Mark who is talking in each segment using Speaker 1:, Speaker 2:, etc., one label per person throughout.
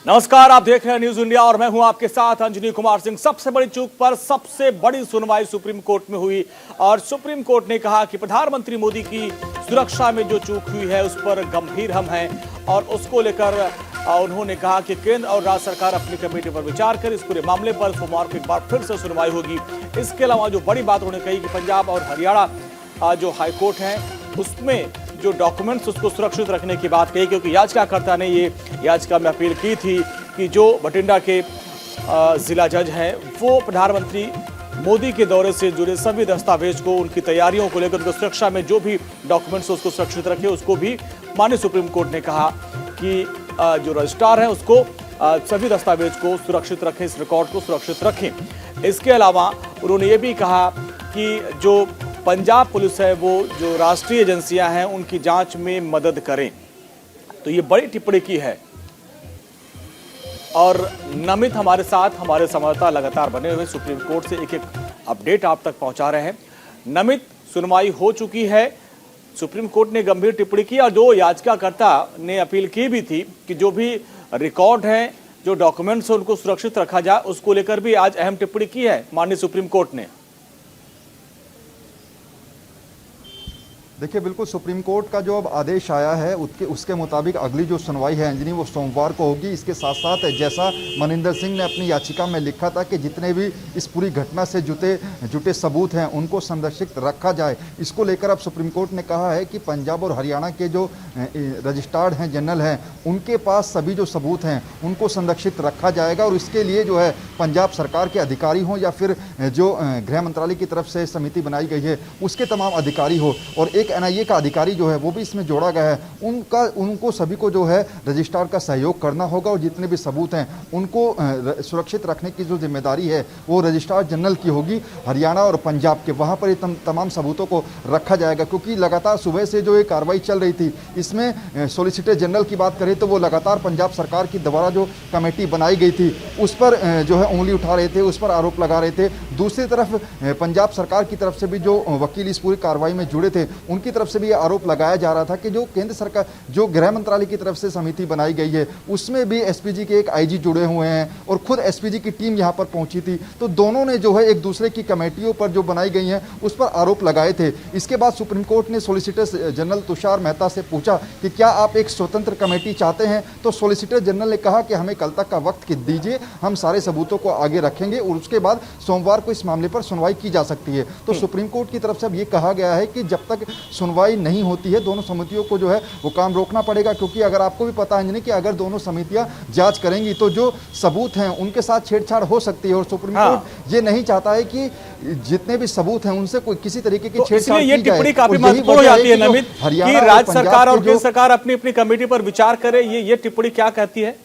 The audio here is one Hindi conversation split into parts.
Speaker 1: नमस्कार, आप देख रहे हैं न्यूज इंडिया और मैं हूं आपके साथ अंजनी कुमार सिंह। सबसे बड़ी चूक पर सबसे बड़ी सुनवाई सुप्रीम कोर्ट में हुई और सुप्रीम कोर्ट ने कहा कि प्रधानमंत्री मोदी की सुरक्षा में जो चूक हुई है उस पर गंभीर हम हैं और उसको लेकर उन्होंने कहा कि केंद्र और राज्य सरकार अपनी कमेटी पर विचार कर इस पूरे मामले पर सोमवार को एक बार फिर से सुनवाई होगी। इसके अलावा जो बड़ी बात उन्होंने कही कि पंजाब और हरियाणा जो हाईकोर्ट है उसमें जो डॉक्यूमेंट्स उसको सुरक्षित रखने की बात कही, क्योंकि याचिकाकर्ता ने ये याचिका में अपील की थी कि जो बठिंडा के जिला जज हैं वो प्रधानमंत्री मोदी के दौरे से जुड़े सभी दस्तावेज को, उनकी तैयारियों को लेकर, उनकी सुरक्षा में जो भी डॉक्यूमेंट्स उसको सुरक्षित रखे। उसको भी माननीय सुप्रीम कोर्ट ने कहा कि जो रजिस्ट्रार है उसको सभी दस्तावेज को सुरक्षित रखें, इस रिकॉर्ड को सुरक्षित रखें। इसके अलावा उन्होंने ये भी कहा कि जो पंजाब पुलिस है वो जो राष्ट्रीय एजेंसियां हैं उनकी जांच में मदद करें। तो ये बड़ी टिप्पणी की है और नमित हमारे साथ, हमारे संवाददाता लगातार बने हुए सुप्रीम कोर्ट से एक एक अपडेट आप तक पहुंचा रहे हैं। नमित, सुनवाई हो चुकी है, सुप्रीम कोर्ट ने गंभीर टिप्पणी की और जो याचिकाकर्ता ने अपील की भी थी कि जो भी रिकॉर्ड है, जो डॉक्यूमेंट्स है उनको सुरक्षित रखा जाए, उसको लेकर भी आज अहम टिप्पणी की है माननीय सुप्रीम कोर्ट ने।
Speaker 2: देखिए, बिल्कुल सुप्रीम कोर्ट का जो अब आदेश आया है उसके मुताबिक अगली जो सुनवाई है अंजनी वो सोमवार को होगी। इसके साथ साथ जैसा मनिंदर सिंह ने अपनी याचिका में लिखा था कि जितने भी इस पूरी घटना से जुटे सबूत हैं उनको संरक्षित रखा जाए, इसको लेकर अब सुप्रीम कोर्ट ने कहा है कि पंजाब और हरियाणा के जो रजिस्ट्रार्ड हैं, जनरल हैं, उनके पास सभी जो सबूत हैं उनको संरक्षित रखा जाएगा और इसके लिए जो है पंजाब सरकार के अधिकारी हों या फिर जो गृह मंत्रालय की तरफ से समिति बनाई गई है उसके तमाम अधिकारी हो और एक एनआईए का अधिकारी जो है वो भी इसमें जोड़ा गया है, उनको सभी को जो है रजिस्ट्रार का सहयोग करना होगा और जितने भी सबूत हैं उनको सुरक्षित रखने की जो जिम्मेदारी है वो रजिस्ट्रार जनरल की होगी। हरियाणा और पंजाब के वहाँ पर तमाम सबूतों को रखा जाएगा, क्योंकि लगातार सुबह से जो ये कार्रवाई चल रही थी इसमें सॉलिसिटर जनरल की बात करें तो वो लगातार पंजाब सरकार की द्वारा जो कमेटी बनाई गई थी उस पर जो है उंगली उठा रहे थे, उस पर आरोप लगा रहे थे। दूसरी तरफ पंजाब सरकार की तरफ से भी जो वकील इस पूरी कार्रवाई में जुड़े थे उनकी तरफ से भी यह आरोप लगाया जा रहा था कि जो केंद्र सरकार, जो गृह मंत्रालय की तरफ से समिति बनाई गई है उसमें भी एसपीजी के एक आईजी जुड़े हुए हैं और खुद एसपीजी की टीम यहां पर पहुंची थी। तो दोनों ने जो है एक दूसरे की कमेटियों पर जो बनाई गई हैं उस पर आरोप लगाए थे। इसके बाद सुप्रीम कोर्ट ने सॉलिसिटर जनरल तुषार मेहता से पूछा कि क्या आप एक स्वतंत्र कमेटी चाहते हैं, तो सॉलिसिटर जनरल ने कहा कि हमें कल तक का वक्त दीजिए, हम सारे सबूतों को आगे रखेंगे और उसके बाद सोमवार को इस मामले पर सुनवाई की जा सकती है। तो सुप्रीम कोर्ट की तरफ से अब ये कहा गया है कि जब तक सुनवाई नहीं होती है दोनों समितियों को जो है वो काम रोकना पड़ेगा, क्योंकि अगर आपको भी पता है कि अगर दोनों समितियां जांच करेंगी तो जो सबूत हैं उनके साथ छेड़छाड़ हो सकती है और सुप्रीम कोर्ट ये नहीं चाहता है कि जितने भी सबूत हैं उनसे कोई किसी तरीके की छेड़छाड़ की जाए।
Speaker 1: ये टिप्पणी काफी महत्वपूर्ण हो जाती है नमित कि राज्य सरकार और केंद्र सरकार अपनी अपनी कमेटी पर विचार करे। ये टिप्पणी क्या कहती है?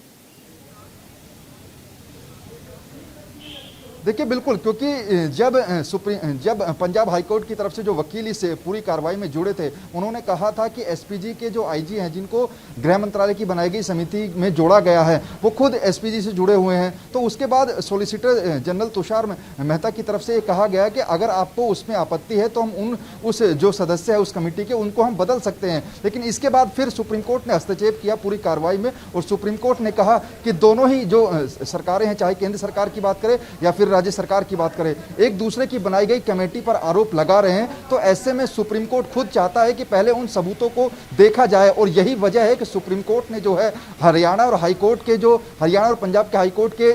Speaker 2: देखिए, बिल्कुल, क्योंकि जब पंजाब हाईकोर्ट की तरफ से जो वकील इस पूरी कार्रवाई में जुड़े थे उन्होंने कहा था कि एसपीजी के जो आईजी हैं जिनको गृह मंत्रालय की बनाई गई समिति में जोड़ा गया है वो खुद एसपीजी से जुड़े हुए हैं। तो उसके बाद सॉलिसिटर जनरल तुषार मेहता की तरफ से ये कहा गया कि अगर आपको उसमें आपत्ति है तो हम उस जो सदस्य है उस कमेटी के उनको हम बदल सकते हैं। लेकिन इसके बाद फिर सुप्रीम कोर्ट ने हस्तक्षेप किया पूरी कार्रवाई में और सुप्रीम कोर्ट ने कहा कि दोनों ही जो सरकारें हैं, चाहे केंद्र सरकार की बात करें या फिर राज्य सरकार की बात करें, एक दूसरे की बनाई गई कमेटी पर आरोप लगा रहे हैं। तो ऐसे में सुप्रीम कोर्ट खुद चाहता है कि पहले उन सबूतों को देखा जाए और यही वजह है कि सुप्रीम कोर्ट ने जो है हरियाणा और पंजाब के हाईकोर्ट के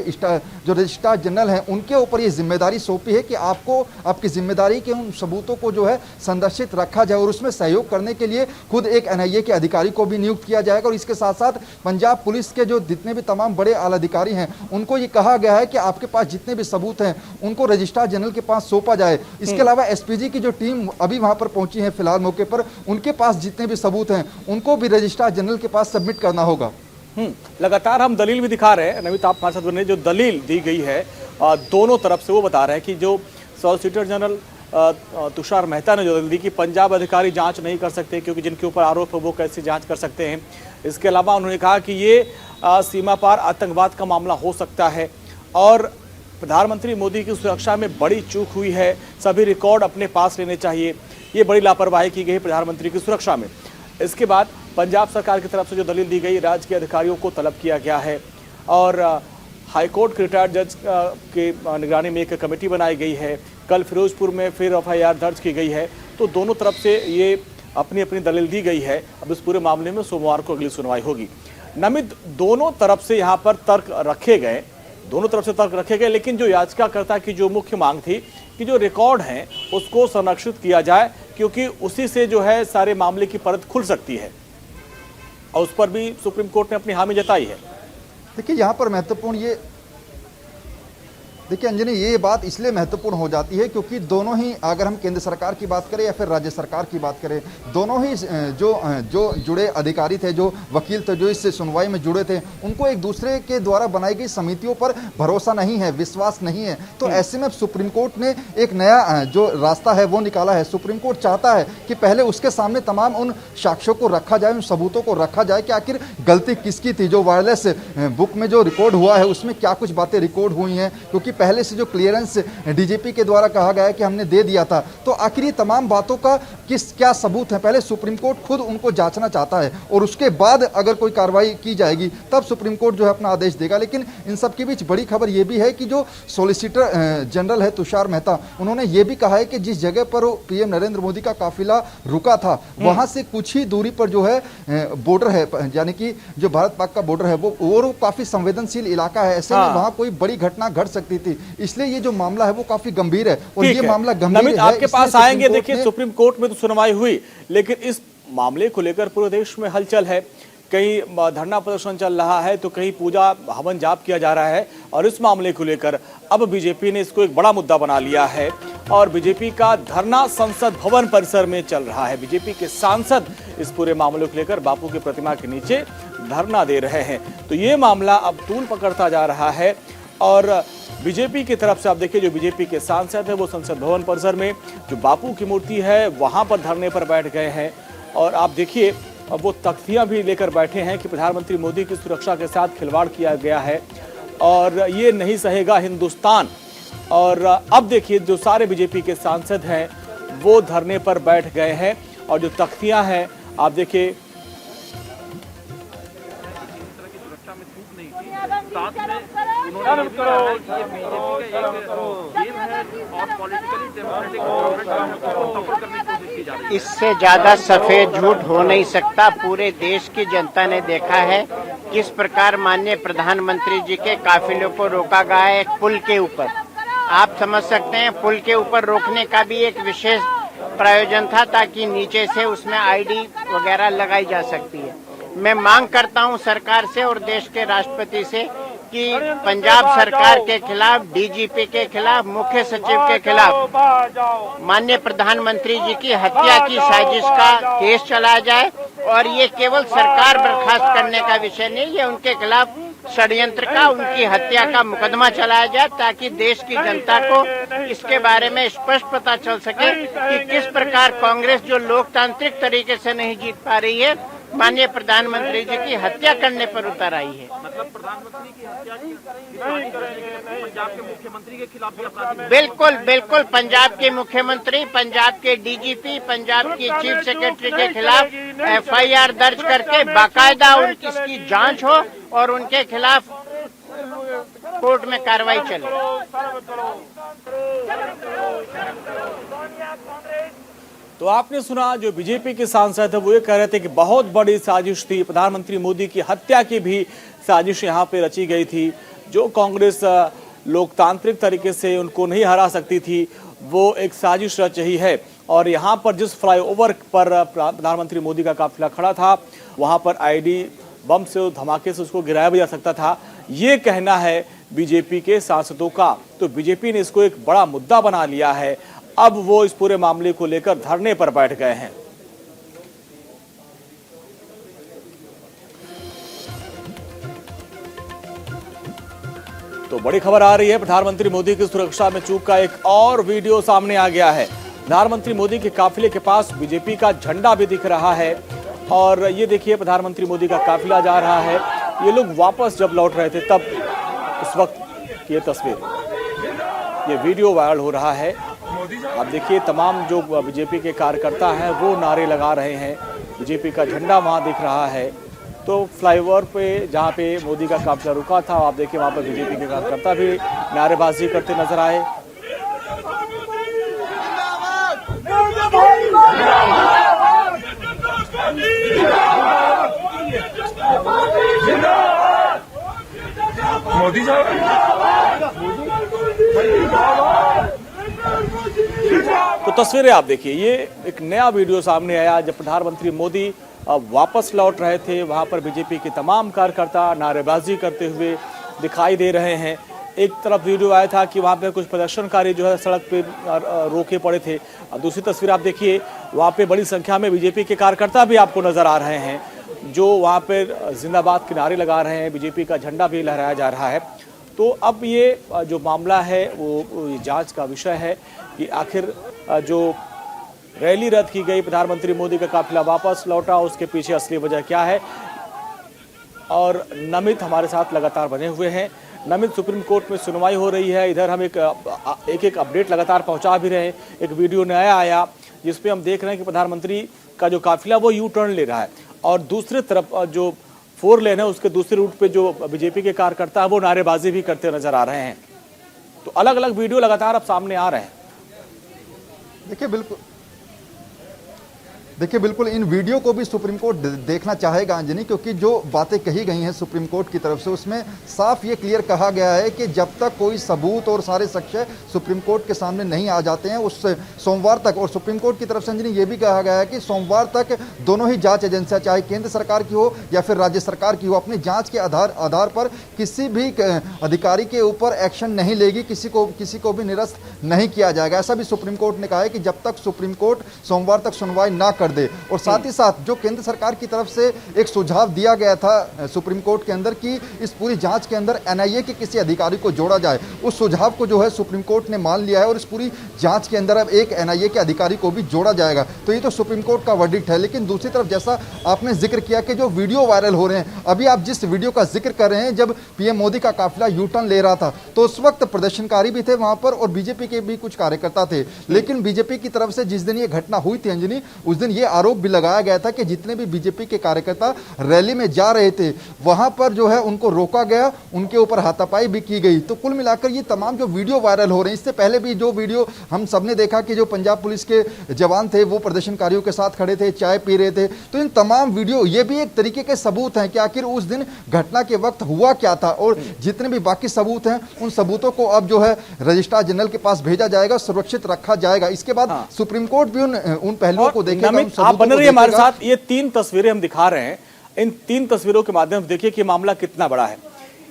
Speaker 2: जो रजिस्ट्रार जनरल हैं उनके ऊपर ये जिम्मेदारी सौंपी है कि आपको आपकी जिम्मेदारी के उन सबूतों को जो है संरक्षित रखा जाए और उसमें सहयोग करने के लिए खुद एक एनआईए के अधिकारी को भी नियुक्त किया जाएगा। और इसके साथ साथ पंजाब पुलिस के जो जितने भी तमाम बड़े आला अधिकारी हैं उनको ये कहा गया है कि आपके पास जितने भी सबूत हैं उनको रजिस्ट्रार जनरल के पास सौंपा जाए। इसके अलावा एसपीजी की जो टीम अभी वहां पर पहुंची है फिलहाल मौके पर, उनके पास जितने भी सबूत हैं उनको भी रजिस्ट्रार जनरल के पास सबमिट करना होगा।
Speaker 1: लगातार हम दलील भी दिखा रहे हैं नमित, आप हमारे साथ बने, जो दलील दी गई है दोनों तरफ से वो बता रहे हैं कि जो सॉलिसिटर जनरल तुषार मेहता ने जो दलील दी कि पंजाब अधिकारी जांच नहीं कर सकते क्योंकि जिनके ऊपर आरोप है वो कैसे जांच कर सकते हैं। इसके अलावा उन्होंने कहा कि ये सीमा पार आतंकवाद का मामला हो सकता है और प्रधानमंत्री मोदी की सुरक्षा में बड़ी चूक हुई है, सभी रिकॉर्ड अपने पास लेने चाहिए, ये बड़ी लापरवाही की गई प्रधानमंत्री की सुरक्षा में। इसके बाद पंजाब सरकार की तरफ से जो दलील दी गई, राज्य के अधिकारियों को तलब किया गया है और हाईकोर्ट के रिटायर्ड जज के निगरानी में एक कमेटी बनाई गई है। कल फिरोजपुर में फिर एफआईआर दर्ज की गई है। तो दोनों तरफ से ये अपनी अपनी दलील दी गई है। अब इस पूरे मामले में सोमवार को अगली सुनवाई होगी। नमित, दोनों तरफ से यहाँ पर तर्क रखे गए, लेकिन जो याचिकाकर्ता की जो मुख्य मांग थी कि जो रिकॉर्ड हैं उसको संरक्षित किया जाए, क्योंकि उसी से जो है सारे मामले की परत खुल सकती है, और उस पर भी सुप्रीम कोर्ट ने अपनी हामी जताई है।
Speaker 2: देखिए यहाँ पर महत्वपूर्ण ये देखिए अंजनी, ये बात इसलिए महत्वपूर्ण हो जाती है क्योंकि दोनों ही, अगर हम केंद्र सरकार की बात करें या फिर राज्य सरकार की बात करें, दोनों ही जो जुड़े अधिकारी थे, जो वकील थे, जो इस सुनवाई में जुड़े थे, उनको एक दूसरे के द्वारा बनाई गई समितियों पर भरोसा नहीं है, विश्वास नहीं है। तो ऐसे में सुप्रीम कोर्ट ने एक नया जो रास्ता है वो निकाला है। सुप्रीम कोर्ट चाहता है कि पहले उसके सामने तमाम उन साक्ष्यों को रखा जाए, उन सबूतों को रखा जाए कि आखिर गलती किसकी थी। जो वायरलेस बुक में जो रिकॉर्ड हुआ है उसमें क्या कुछ बातें रिकॉर्ड हुई हैं, क्योंकि पहले से जो क्लियरेंस डीजीपी के द्वारा कहा गया है कि हमने दे दिया था, तो आखिर ये तमाम बातों का क्या सबूत है, पहले सुप्रीम कोर्ट खुद उनको जांचना चाहता है, और उसके बाद अगर कोई कार्रवाई की जाएगी तब सुप्रीम कोर्ट जो है अपना आदेश देगा। लेकिन इन सब के बीच बड़ी खबर यह भी है कि जो सॉलिसिटर जनरल है तुषार मेहता, उन्होंने ये भी कहा है कि जिस जगह पर पीएम नरेंद्र मोदी का काफिला रुका था वहां से कुछ ही दूरी पर जो है बॉर्डर है, यानी कि जो भारत पाक का बॉर्डर है वो काफी संवेदनशील इलाका है। ऐसे में वहां कोई बड़ी घटना घट सकती थी, इसलिए ये जो मामला है वो काफी गंभीर है, और ये मामला गंभीर है।
Speaker 1: आपके पास आएंगे। देखिए, सुप्रीम कोर्ट में तो सुनवाई हुई, लेकिन इस मामले को लेकर पूरे देश में हलचल है। कहीं धरना प्रदर्शन चल रहा है, तो कहीं पूजा हवन जाप किया जा रहा है, और इस मामले को लेकर अब बीजेपी ने इसको एक बड़ा मुद्दा बना लिया है, और बीजेपी का धरना संसद भवन परिसर में चल रहा है। बीजेपी के सांसद इस पूरे मामले को लेकर बापू की प्रतिमा के नीचे धरना दे रहे हैं। तो ये मामला अब तूल पकड़ता जा रहा है, और बीजेपी की तरफ से आप देखिए, जो बीजेपी के सांसद है वो संसद भवन परिसर में जो बापू की मूर्ति है वहां पर धरने पर बैठ गए हैं, और आप देखिए अब वो तख्तियां भी लेकर बैठे हैं कि प्रधानमंत्री मोदी की सुरक्षा के साथ खिलवाड़ किया गया है और ये नहीं सहेगा हिंदुस्तान। और अब देखिए, जो सारे बीजेपी के सांसद हैं वो धरने पर बैठ गए हैं, और जो तख्तियां हैं आप देखिए,
Speaker 3: इससे ज्यादा सफेद झूठ हो नहीं सकता। पूरे देश की जनता ने देखा है किस प्रकार माननीय प्रधानमंत्री जी के काफिले को रोका गया है एक पुल के ऊपर। आप समझ सकते हैं, पुल के ऊपर रोकने का भी एक विशेष प्रयोजन था ताकि नीचे से उसमें आईडी वगैरह लगाई जा सकती है। मैं मांग करता हूं सरकार से और देश के राष्ट्रपति से कि पंजाब सरकार के खिलाफ, डीजीपी के खिलाफ, मुख्य सचिव के खिलाफ माननीय प्रधानमंत्री जी की हत्या की साजिश का केस चलाया जाए, और ये केवल सरकार बर्खास्त करने का विषय नहीं, ये उनके खिलाफ षड्यंत्र का, उनकी हत्या का मुकदमा चलाया जाए, ताकि देश की जनता को इसके बारे में स्पष्ट पता चल सके कि किस प्रकार कांग्रेस जो लोकतांत्रिक तरीके से नहीं जीत पा रही है, माननीय प्रधानमंत्री जी की हत्या करने पर उतर आई है।
Speaker 4: मतलब प्रधानमंत्री की हत्या पंजाब के मुख्यमंत्री के खिलाफ भी अपराधी।
Speaker 3: बिल्कुल बिल्कुल, पंजाब के मुख्यमंत्री, पंजाब के डीजीपी, पंजाब की चीफ सेक्रेटरी के खिलाफ एफआईआर दर्ज करके बाकायदा इसकी जांच हो और उनके खिलाफ कोर्ट में कार्रवाई चले।
Speaker 1: तो आपने सुना, जो बीजेपी के सांसद है वो ये कह रहे थे कि बहुत बड़ी साजिश थी, प्रधानमंत्री मोदी की हत्या की भी साजिश यहाँ पे रची गई थी। जो कांग्रेस लोकतांत्रिक तरीके से उनको नहीं हरा सकती थी, वो एक साजिश रच रही है। और यहाँ पर जिस फ्लाईओवर पर प्रधानमंत्री मोदी का काफिला खड़ा था, वहाँ पर आईडी बम से, धमाके से उसको गिराया भी जा सकता था, ये कहना है बीजेपी के सांसदों का। तो बीजेपी ने इसको एक बड़ा मुद्दा बना लिया है। अब वो इस पूरे मामले को लेकर धरने पर बैठ गए हैं। तो बड़ी खबर आ रही है, प्रधानमंत्री मोदी की सुरक्षा में चूक का एक और वीडियो सामने आ गया है। प्रधानमंत्री मोदी के काफिले के पास बीजेपी का झंडा भी दिख रहा है, और ये देखिए प्रधानमंत्री मोदी का काफिला जा रहा है। ये लोग वापस जब लौट रहे थे तब उस वक्त की ये तस्वीर, ये वीडियो वायरल हो रहा है। आप देखिए, तमाम जो बीजेपी के कार्यकर्ता हैं वो नारे लगा रहे हैं, बीजेपी का झंडा वहां दिख रहा है, तो फ्लाईओवर पे जहाँ पे मोदी का काफिला रुका था, आप देखिए वहाँ पर बीजेपी के कार्यकर्ता भी नारेबाजी करते नजर आए।
Speaker 5: मोदी साहब
Speaker 1: तो तस्वीरें आप देखिए, ये एक नया वीडियो सामने आया जब प्रधानमंत्री मोदी वापस लौट रहे थे। वहां पर बीजेपी के तमाम कार्यकर्ता नारेबाजी करते हुए दिखाई दे रहे हैं। एक तरफ वीडियो आया था कि वहां पे कुछ प्रदर्शनकारी जो है सड़क पे रोके पड़े थे। दूसरी तस्वीर आप देखिए, वहां पे बड़ी संख्या में बीजेपी के कार्यकर्ता भी आपको नजर आ रहे हैं जो वहां पर जिंदाबाद के नारे लगा रहे हैं, बीजेपी का झंडा भी लहराया जा रहा है। तो अब ये जो मामला है वो जांच का विषय है कि आखिर जो रैली रद्द की गई, प्रधानमंत्री मोदी का काफिला वापस लौटा, उसके पीछे असली वजह क्या है। और नमित हमारे साथ लगातार बने हुए हैं। नमित, सुप्रीम कोर्ट में सुनवाई हो रही है, इधर हम एक अपडेट लगातार पहुंचा भी रहे हैं। एक वीडियो नया आया जिसपे हम देख रहे हैं कि प्रधानमंत्री का जो काफिला वो यू टर्न ले रहा है और दूसरी तरफ जो 4 लेन है उसके दूसरे रूट पे जो बीजेपी के कार्यकर्ता है वो नारेबाजी भी करते नजर आ रहे हैं। तो अलग अलग वीडियो लगातार अब सामने आ रहे हैं।
Speaker 2: देखिए बिल्कुल इन वीडियो को भी सुप्रीम कोर्ट देखना चाहेगा अंजनी, क्योंकि जो बातें कही गई हैं सुप्रीम कोर्ट की तरफ से उसमें साफ ये क्लियर कहा गया है कि जब तक कोई सबूत और सारे साक्ष्य सुप्रीम कोर्ट के सामने नहीं आ जाते हैं उस सोमवार तक, और सुप्रीम कोर्ट की तरफ से अंजनी ये भी कहा गया है कि सोमवार तक दोनों ही जांच एजेंसियां, चाहे केंद्र सरकार की हो या फिर राज्य सरकार की हो, अपनी जांच के आधार पर किसी भी अधिकारी के ऊपर एक्शन नहीं लेगी, किसी को भी निरस्त नहीं किया जाएगा। ऐसा भी सुप्रीम कोर्ट ने कहा है कि जब तक सुप्रीम कोर्ट सोमवार तक सुनवाई ना कर दे। और साथ ही साथ जो केंद्र सरकार की तरफ से एक सुझाव दिया गया था सुप्रीम कोर्ट के अंदर कि इस पूरी जांच के अंदर एनआईए के किसी अधिकारी को जोड़ा जाए, उस सुझाव को जो है सुप्रीम कोर्ट ने मान लिया है और इस पूरी जांच के अंदर अब एक एनआईए के अधिकारी को भी जोड़ा जाएगा। तो ये तो सुप्रीम कोर्ट का वर्डिक्ट है। लेकिन दूसरी तरफ जैसा आपने जिक्र किया कि जो वीडियो वायरल हो रहे हैं, अभी आप जिस वीडियो का जिक्र कर रहे हैं, जब पीएम मोदी का काफिला यू टर्न ले रहा था तो उस वक्त प्रदर्शनकारी भी थे वहां पर और बीजेपी के भी कुछ कार्यकर्ता थे। लेकिन बीजेपी की तरफ से जिस दिन ये घटना हुई थी अंजनी, उस दिन ये आरोप भी लगाया गया था कि जितने भी बीजेपी के कार्यकर्ता रैली में जा रहे थे वहां पर जो है उनको रोका गया, उनके ऊपर हाथापाई भी की गई। तो कुल मिलाकर ये तमाम जो वीडियो वायरल हो रहे हैं, इससे पहले भी जो वीडियो हम सबने देखा कि जो पंजाब पुलिस के जवान थे वो प्रदर्शनकारियों के साथ खड़े थे, चाय पी रहे थे। तो इन तमाम वीडियो ये भी एक तरीके के सबूत हैं कि आखिर उस दिन घटना के वक्त हुआ क्या था। और जितने भी बाकी सबूत हैं उन सबूतों को अब जो है रजिस्ट्रार जनरल के पास भेजा जाएगा, सुरक्षित रखा जाएगा। इसके बाद सुप्रीम कोर्ट भी उन पहलुओं को देखेगा।
Speaker 1: आप बन रही है हमारे साथ। ये 3 तस्वीरें हम दिखा रहे हैं, इन 3 तस्वीरों के माध्यम से देखिए कि मामला कितना बड़ा है।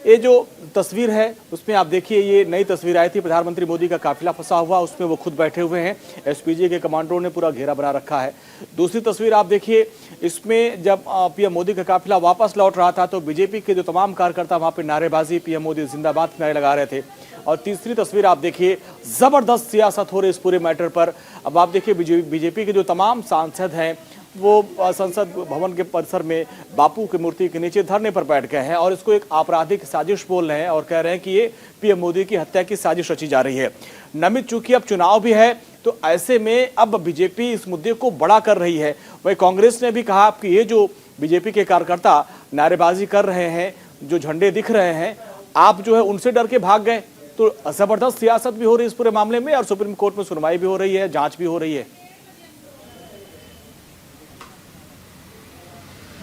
Speaker 1: ये जो तस्वीर है उसमें आप देखिए, ये नई तस्वीर आई थी, प्रधानमंत्री मोदी का काफिला फंसा हुआ, उसमें वो खुद बैठे हुए हैं, एसपीजी के कमांडरों ने पूरा घेरा बना रखा है। दूसरी तस्वीर आप देखिए, इसमें जब पीएम मोदी का काफिला वापस लौट रहा था तो बीजेपी के जो तमाम कार्यकर्ता वहां पर नारेबाजी, पीएम मोदी जिंदाबाद के नारे लगा रहे थे। और तीसरी तस्वीर आप देखिए, जबरदस्त सियासत हो रही इस पूरे मैटर पर। अब आप देखिए बीजेपी के जो तमाम सांसद हैं वो संसद भवन के परिसर में बापू की मूर्ति के नीचे धरने पर बैठ गए हैं और इसको एक आपराधिक साजिश बोल रहे हैं और कह रहे हैं कि ये पीएम मोदी की हत्या की साजिश रची जा रही है। नमित, चूंकि अब चुनाव भी है तो ऐसे में अब बीजेपी इस मुद्दे को बड़ा कर रही है। वही कांग्रेस ने भी कहा कि ये जो बीजेपी के कार्यकर्ता नारेबाजी कर रहे हैं, जो झंडे दिख रहे हैं, आप जो है उनसे डर के भाग गए। तो जबरदस्त सियासत भी हो रही है इस पूरे मामले में और सुप्रीम कोर्ट में सुनवाई भी हो रही है, जांच भी हो रही है।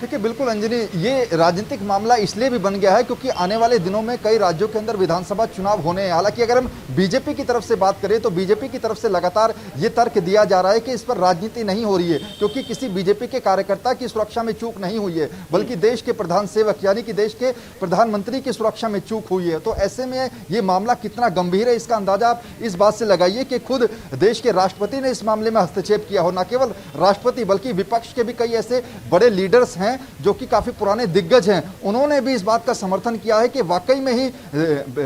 Speaker 2: देखिए बिल्कुल अंजनी, ये राजनीतिक मामला इसलिए भी बन गया है क्योंकि आने वाले दिनों में कई राज्यों के अंदर विधानसभा चुनाव होने हैं। हालांकि अगर हम बीजेपी की तरफ से बात करें तो बीजेपी की तरफ से लगातार ये तर्क दिया जा रहा है कि इस पर राजनीति नहीं हो रही है क्योंकि किसी बीजेपी के कार्यकर्ता की सुरक्षा में चूक नहीं हुई है, बल्कि देश के प्रधान सेवक यानी कि देश के प्रधानमंत्री की सुरक्षा में चूक हुई है। तो ऐसे में ये मामला कितना गंभीर है इसका अंदाजा आप इस बात से लगाइए कि खुद देश के राष्ट्रपति ने इस मामले में हस्तक्षेप किया हो। न केवल राष्ट्रपति बल्कि विपक्ष के भी कई ऐसे बड़े लीडर्स हैं जो कि काफी पुराने दिग्गज हैं, उन्होंने भी इस बात का समर्थन किया है कि वाकई में ही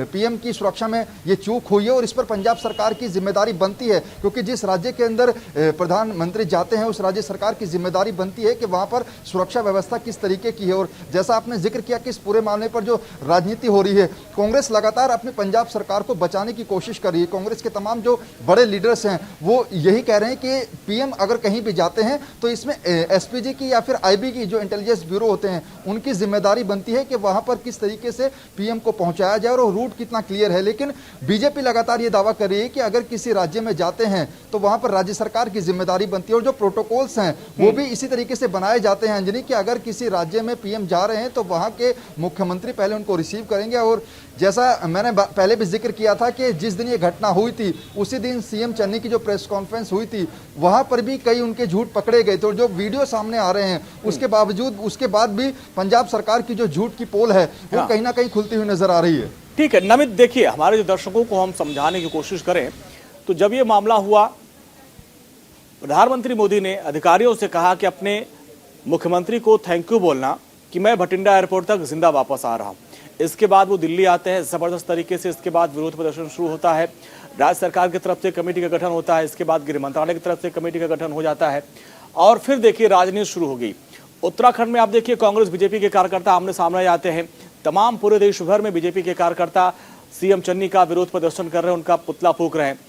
Speaker 2: पीएम की सुरक्षा में ये चूक हुई है और इस पर पंजाब सरकार की जिम्मेदारी बनती है क्योंकि जिस राज्य के अंदर प्रधानमंत्री जाते हैं उस राज्य सरकार की जिम्मेदारी बनती है कि वहां पर सुरक्षा व्यवस्था किस तरीके की है। और जैसा आपने जिक्र किया कि इस पूरे मामले पर जो राजनीति हो रही है, कांग्रेस लगातार अपनी पंजाब सरकार को बचाने की कोशिश कर रही है। कांग्रेस के तमाम जो बड़े लीडर्स हैं वो यही कह रहे हैं कि पीएम अगर कहीं भी जाते हैं तो इसमें एसपीजी की या फिर आईबी की जो इंटेलिजेंस ब्यूरो होते हैं, उनकी जिम्मेदारी बनती है कि वहां पर किस तरीके से पीएम को पहुंचाया जाए और रूट कितना क्लियर है। लेकिन बीजेपी लगातार ये दावा कर रही है कि अगर किसी राज्य में जाते हैं तो वहां पर राज्य सरकार की जिम्मेदारी बनती है, और जो प्रोटोकॉल्स हैं वो भी इसी तरीके से बनाए जाते हैं अंजनी, कि अगर किसी राज्य में पीएम जा रहे हैं तो वहां के मुख्यमंत्री पहले उनको रिसीव करेंगे। और जैसा मैंने पहले भी जिक्र किया था कि जिस दिन ये घटना हुई थी उसी दिन सीएम चन्नी की जो प्रेस कॉन्फ्रेंस हुई थी वहां पर भी कई उनके झूठ पकड़े गए थे, और जो वीडियो सामने आ रहे हैं उसके बाद भी पंजाब सरकार की जो झूठ की पोल है वो कहीं ना कहीं खुलती हुई नजर आ रही है।
Speaker 1: ठीक है नमित, देखिए हमारे जो दर्शकों को हम समझाने की कोशिश करें तो जब ये मामला हुआ, प्रधानमंत्री मोदी ने अधिकारियों से कहा कि अपने मुख्यमंत्री को थैंक यू बोलना कि मैं भटिंडा एयरपोर्ट तक जिंदा वापस आ रहा हूं। इसके बाद वो दिल्ली आते हैं जबरदस्त तरीके से। इसके बाद विरोध प्रदर्शन शुरू होता है, राज्य सरकार की तरफ से कमेटी का गठन होता है, इसके बाद गृह मंत्रालय की तरफ से कमेटी का गठन हो जाता है, और फिर देखिए राजनीति शुरू हो गई। उत्तराखंड में आप देखिए कांग्रेस बीजेपी के कार्यकर्ता आमने सामने आते हैं। तमाम पूरे देश भर में बीजेपी के कार्यकर्ता सीएम चन्नी का विरोध प्रदर्शन कर रहे हैं, उनका पुतला फूंक रहे हैं।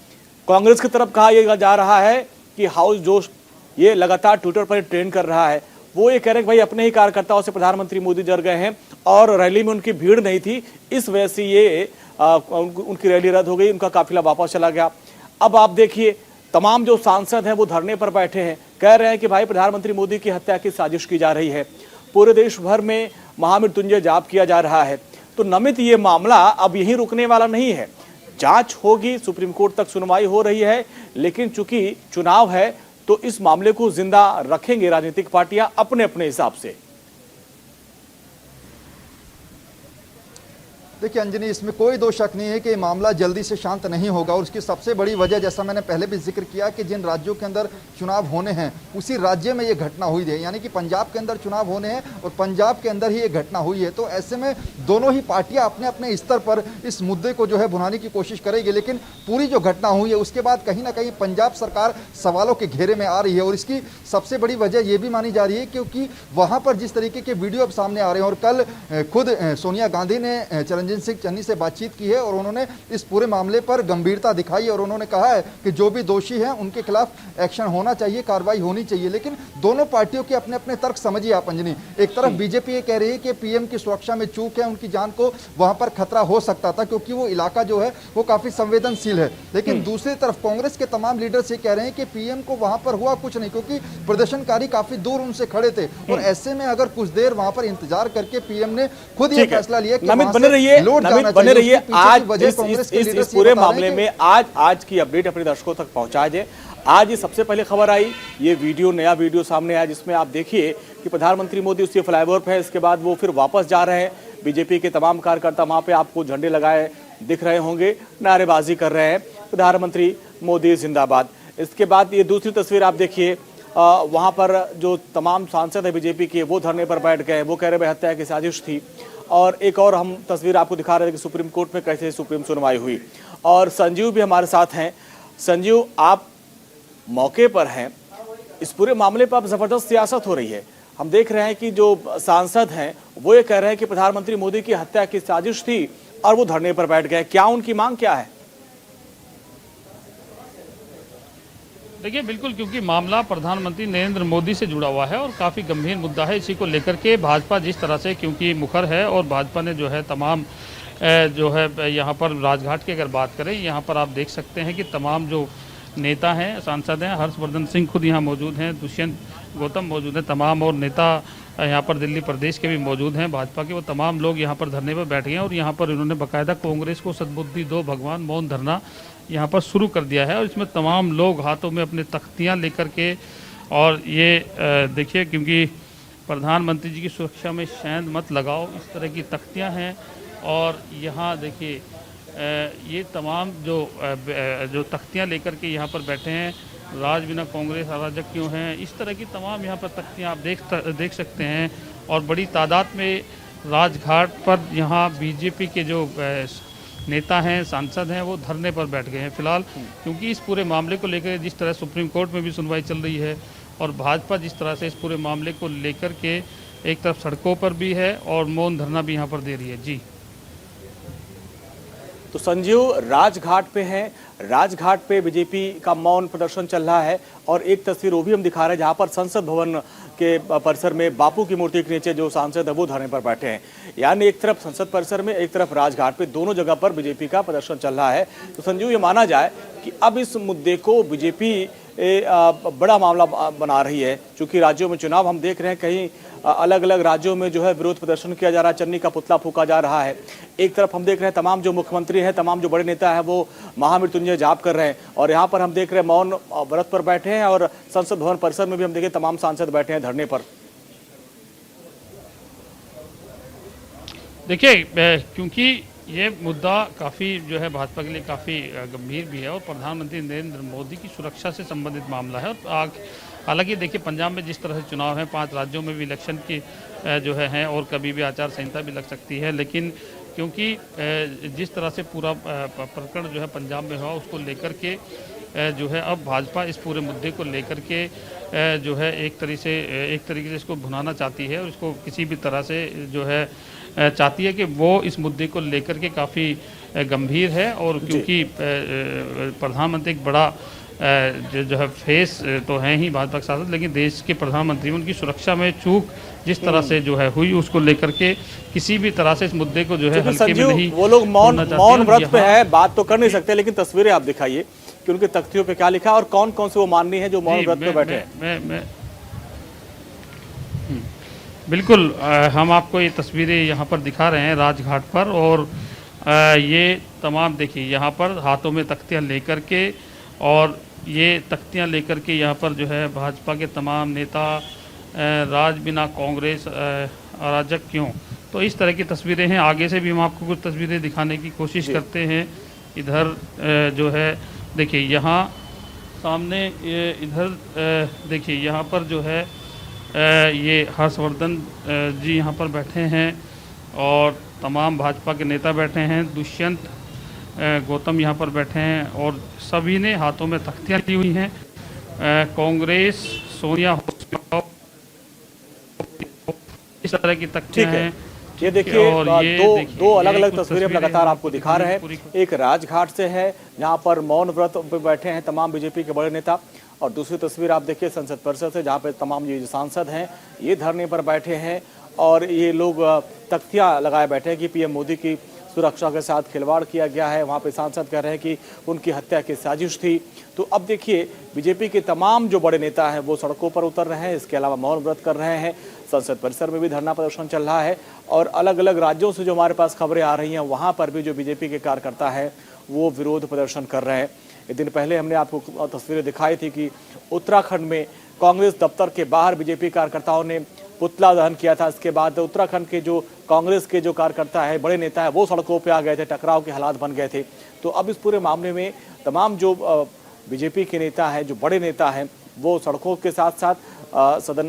Speaker 1: कांग्रेस की तरफ कहा यह जा रहा है कि हाउस जोश ये लगातार ट्विटर पर ट्रेंड कर रहा है, वो ये कह रहे हैं कि भाई अपने ही कार्यकर्ताओं से प्रधानमंत्री मोदी जर गए हैं और रैली में उनकी भीड़ नहीं थी, इस वजह से ये उनकी रैली रद्द हो गई, उनका काफिला वापस चला गया। अब आप देखिए तमाम जो सांसद हैं वो धरने पर बैठे हैं, कह रहे हैं कि भाई प्रधानमंत्री मोदी की हत्या की साजिश की जा रही है, पूरे देश भर में महामृत्युंजय जाप किया जा रहा है। तो नमित ये मामला अब यहीं रुकने वाला नहीं है, जांच होगी, सुप्रीम कोर्ट तक सुनवाई हो रही है, लेकिन चूंकि चुनाव है तो इस मामले को जिंदा रखेंगे राजनीतिक पार्टियां अपने अपने हिसाब से।
Speaker 2: देखिए अंजनी, इसमें कोई दो शक नहीं है कि मामला जल्दी से शांत नहीं होगा, और उसकी सबसे बड़ी वजह जैसा मैंने पहले भी जिक्र किया कि जिन राज्यों के अंदर चुनाव होने हैं उसी राज्य में ये घटना हुई है, यानी कि पंजाब के अंदर चुनाव होने हैं और पंजाब के अंदर ही ये घटना हुई है। तो ऐसे में दोनों ही पार्टियां अपने अपने स्तर पर इस मुद्दे को जो है भुनाने की कोशिश करेगी, लेकिन पूरी जो घटना हुई है उसके बाद कहीं ना कहीं पंजाब सरकार सवालों के घेरे में आ रही है। और इसकी सबसे बड़ी वजह यह भी मानी जा रही है क्योंकि वहां पर जिस तरीके के वीडियो अब सामने आ रहे हैं, और कल खुद सोनिया गांधी ने चरणजीत सिंह चन्नी से बातचीत की है और उन्होंने इस पूरे मामले पर गंभीरता दिखाई, और उन्होंने कहा है कि जो भी दोषी हैं उनके खिलाफ एक्शन होना चाहिए, कार्रवाई होनी चाहिए। लेकिन दोनों पार्टियों के अपने अपने तर्क समझिए आप अंजनी। एक तरफ बीजेपी ये कह रही है कि पीएम की सुरक्षा में चूक है, उनकी जान को वहां पर खतरा हो सकता था क्योंकि वो इलाका जो है वो काफी संवेदनशील है। लेकिन दूसरी तरफ कांग्रेस के तमाम लीडर्स ये कह रहे हैं कि पीएम को वहां पर हुआ कुछ नहीं, क्योंकि प्रदर्शनकारी काफी दूर उनसे खड़े थे, और ऐसे में अगर कुछ देर वहां पर इंतजार करके पीएम ने खुद ये फैसला लिया कि
Speaker 1: बने रहिए आज इस पूरे मामले में आज की अपडेट अपने दर्शकों तक पहुंचा दे। आज ये सबसे पहले खबर आई, ये नया वीडियो सामने आया जिसमें आप देखिए कि प्रधानमंत्री मोदी उसी फ्लाईओवर पे है, इसके बाद वो फिर वापस जा रहे हैं। बीजेपी के तमाम कार्यकर्ता वहां पे आपको झंडे लगाए दिख रहे होंगे, नारेबाजी कर रहे हैं, प्रधानमंत्री मोदी जिंदाबाद। इसके बाद ये दूसरी तस्वीर आप देखिए, वहां पर जो तमाम सांसद है बीजेपी के वो धरने पर बैठ गए, वो कह रहे हत्या की साजिश थी। और एक और हम तस्वीर आपको दिखा रहे थे कि सुप्रीम कोर्ट में कैसे सुप्रीम सुनवाई हुई, और संजीव भी हमारे साथ हैं। संजीव, आप मौके पर हैं, इस पूरे मामले पर अब जबरदस्त सियासत हो रही है। हम देख रहे हैं कि जो सांसद हैं वो ये कह रहे हैं कि प्रधानमंत्री मोदी की हत्या की साजिश थी और वो धरने पर बैठ गए, क्या उनकी मांग क्या है?
Speaker 5: देखिए बिल्कुल, क्योंकि मामला प्रधानमंत्री नरेंद्र मोदी से जुड़ा हुआ है और काफ़ी गंभीर मुद्दा है। इसी को लेकर के भाजपा जिस तरह से, क्योंकि मुखर है और भाजपा ने जो है तमाम जो है यहाँ पर राजघाट की अगर बात करें, यहाँ पर आप देख सकते हैं कि तमाम जो नेता हैं, सांसद हैं, हर्षवर्धन सिंह खुद यहाँ मौजूद हैं, दुष्यंत गौतम मौजूद हैं, तमाम और नेता यहाँ पर दिल्ली प्रदेश के भी मौजूद हैं भाजपा के, वो तमाम लोग यहाँ पर धरने पर बैठ गए हैं। और यहाँ पर इन्होंने बाकायदा कांग्रेस को सद्बुद्धि दो भगवान मौन धरना यहाँ पर शुरू कर दिया है। और इसमें तमाम लोग हाथों में अपने तख्तियाँ लेकर के, और ये देखिए, क्योंकि प्रधानमंत्री जी की सुरक्षा में शैंद मत लगाओ, इस तरह की तख्तियाँ हैं। और यहाँ देखिए ये तमाम जो तख्तियाँ लेकर के यहाँ पर बैठे हैं, राज बिना कांग्रेस अराजक क्यों हैं, इस तरह की तमाम यहाँ पर तख्तियाँ आप देख सकते हैं। और बड़ी तादाद में राजघाट पर यहाँ बीजेपी के जो नेता हैं, सांसद हैं, वो धरने पर बैठ गए हैं फिलहाल, क्योंकि इस पूरे मामले को लेकर जिस तरह सुप्रीम कोर्ट में भी सुनवाई चल रही है और भाजपा जिस तरह से इस पूरे मामले को लेकर के एक तरफ सड़कों पर भी है और मौन धरना भी यहाँ पर दे रही है। जी
Speaker 1: तो संजीव राजघाट पे हैं, राजघाट पे बीजेपी का मौन प्रदर्शन चल रहा है और एक तस्वीर वो भी हम दिखा रहे हैं जहां पर संसद भवन के परिसर में बापू की मूर्ति के नीचे जो सांसद है वो धरने पर बैठे हैं। यानी एक तरफ संसद परिसर में, एक तरफ राजघाट पे, दोनों जगह पर बीजेपी का प्रदर्शन चल रहा है। तो संजीव ये माना जाए कि अब इस मुद्दे को बीजेपी बड़ा मामला बना रही है, क्योंकि राज्यों में चुनाव हम देख रहे हैं, कहीं अलग अलग राज्यों में जो है विरोध प्रदर्शन किया जा रहा है, चन्नी का पुतला फूका जा रहा है। एक तरफ हम देख रहे हैं तमाम जो मुख्यमंत्री हैं, तमाम जो बड़े नेता हैं वो महामृत्युंजय जाप कर रहे हैं और यहाँ पर हम देख रहे हैं मौन व्रत पर बैठे हैं और संसद भवन परिसर में भी हम देखें तमाम सांसद बैठे हैं धरने पर।
Speaker 5: देखिए, क्योंकि ये मुद्दा काफ़ी जो है भाजपा के लिए काफ़ी गंभीर भी है और प्रधानमंत्री नरेंद्र मोदी की सुरक्षा से संबंधित मामला है। और हालांकि देखिए, पंजाब में जिस तरह से चुनाव है, 5 राज्यों में भी इलेक्शन की जो है और कभी भी आचार संहिता भी लग सकती है, लेकिन क्योंकि जिस तरह से पूरा प्रकरण जो है पंजाब में हुआ, उसको लेकर के जो है अब भाजपा इस पूरे मुद्दे को लेकर के जो है एक तरीके से इसको भुनाना चाहती है और इसको किसी भी तरह से जो है चाहती है कि वो इस मुद्दे को लेकर के काफ़ी गंभीर है। और क्योंकि प्रधानमंत्री एक बड़ा जो है फेस तो है ही भाजपा के साथ, लेकिन देश के प्रधानमंत्री में उनकी सुरक्षा में चूक जिस तरह से जो है हुई, उसको लेकर के किसी भी तरह से इस मुद्दे को जो है हल्के में नहीं,
Speaker 1: वो लोग मौन व्रत पे है, बात तो कर नहीं सकते, लेकिन तस्वीरें आप दिखाइए कि उनके तख्तियों पे क्या लिखा है और कौन कौन से वो माननी है जो मौन व्रत पे बैठे हैं।
Speaker 5: बिल्कुल, हम आपको ये तस्वीरें यहाँ पर दिखा रहे हैं राजघाट पर। और ये तमाम देखिए, यहाँ पर हाथों में तख्तियाँ लेकर के और ये तख्तियाँ लेकर के यहाँ पर जो है भाजपा के तमाम नेता, राज बिना कांग्रेस अराजक क्यों, तो इस तरह की तस्वीरें हैं। आगे से भी हम आपको कुछ तस्वीरें दिखाने की कोशिश करते हैं। इधर जो है देखिए, यहाँ सामने इधर देखिए, यहाँ पर जो है ये हर्षवर्धन जी यहाँ पर बैठे हैं और तमाम भाजपा के नेता बैठे हैं, दुष्यंत गौतम यहाँ पर बैठे हैं और सभी ने हाथों में तख्तियाँ ली हुई हैं। कांग्रेस, सोनिया, इस तरह की तख्तियाँ हैं।
Speaker 1: ये देखिए, दो अलग अलग तस्वीरें लगातार आपको दिखा रहे हैं। एक राजघाट से है जहां पर मौन व्रत पे बैठे हैं तमाम बीजेपी के बड़े नेता, और दूसरी तस्वीर आप देखिए संसद परिसर से जहां पे तमाम ये सांसद हैं ये धरने पर बैठे हैं और ये लोग तख्तियां लगाए बैठे हैं कि पीएम मोदी की सुरक्षा के साथ खिलवाड़ किया गया है। वहाँ पे सांसद कह रहे हैं कि उनकी हत्या की साजिश थी। तो अब देखिए, बीजेपी के तमाम जो बड़े नेता हैं वो सड़कों पर उतर रहे हैं, इसके अलावा मौन व्रत कर रहे हैं। संसद परिसर में भी धरना प्रदर्शन चल रहा है और अलग अलग राज्यों से जो हमारे पास खबरें आ रही हैं वहाँ पर भी जो बीजेपी के कार्यकर्ता हैं वो विरोध प्रदर्शन कर रहे हैं। एक दिन पहले हमने आपको तस्वीरें दिखाई थी कि उत्तराखंड में कांग्रेस दफ्तर के बाहर बीजेपी कार्यकर्ताओं ने पुतला दहन किया था। इसके बाद उत्तराखंड के जो कांग्रेस के जो कार्यकर्ता है, बड़े नेता है, वो सड़कों पे आ गए थे, टकराव के हालात बन गए थे। तो अब इस पूरे मामले में तमाम जो बीजेपी के नेता हैं, जो बड़े नेता हैं, वो सड़कों के साथ साथ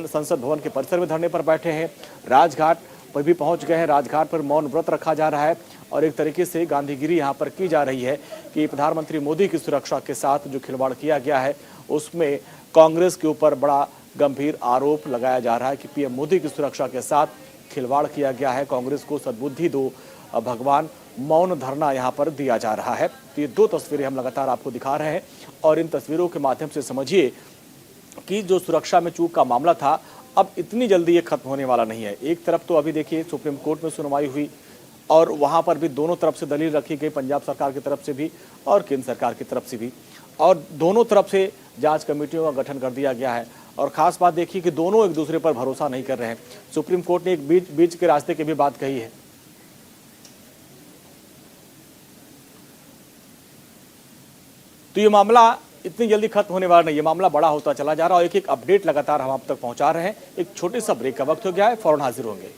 Speaker 1: संसद भवन के परिसर में धरने पर बैठे हैं। राजघाट पर भी पहुंच गए हैं। राजघाट पर मौन व्रत रखा जा रहा है और एक तरीके से गांधीगिरी यहाँ पर की जा रही है कि प्रधानमंत्री मोदी की सुरक्षा के साथ जो खिलवाड़ किया गया है उसमें कांग्रेस के ऊपर बड़ा गंभीर आरोप लगाया जा रहा है कि पीएम मोदी की सुरक्षा के साथ खिलवाड़ किया गया है। कांग्रेस को सद्बुद्धि दो भगवान, मौन धरना यहाँ पर दिया जा रहा है। तो ये दो तस्वीरें हम लगातार आपको दिखा रहे हैं और इन तस्वीरों के माध्यम से समझिए कि जो सुरक्षा में चूक का मामला था अब इतनी जल्दी ये खत्म होने वाला नहीं है। एक तरफ तो अभी देखिए सुप्रीम कोर्ट में सुनवाई हुई और वहाँ पर भी दोनों तरफ से दलील रखी गई, पंजाब सरकार की तरफ से भी और केंद्र सरकार की तरफ से भी, और दोनों तरफ से जांच कमेटियों का गठन कर दिया गया है। और खास बात देखिए कि दोनों एक दूसरे पर भरोसा नहीं कर रहे हैं। सुप्रीम कोर्ट ने एक बीच के रास्ते की भी बात कही है। तो ये मामला इतनी जल्दी खत्म होने वाला नहीं, ये मामला बड़ा होता चला जा रहा है और एक एक अपडेट लगातार हम आप तक पहुंचा रहे हैं। एक छोटे सा ब्रेक का वक्त हो गया है, फौरन हाजिर होंगे।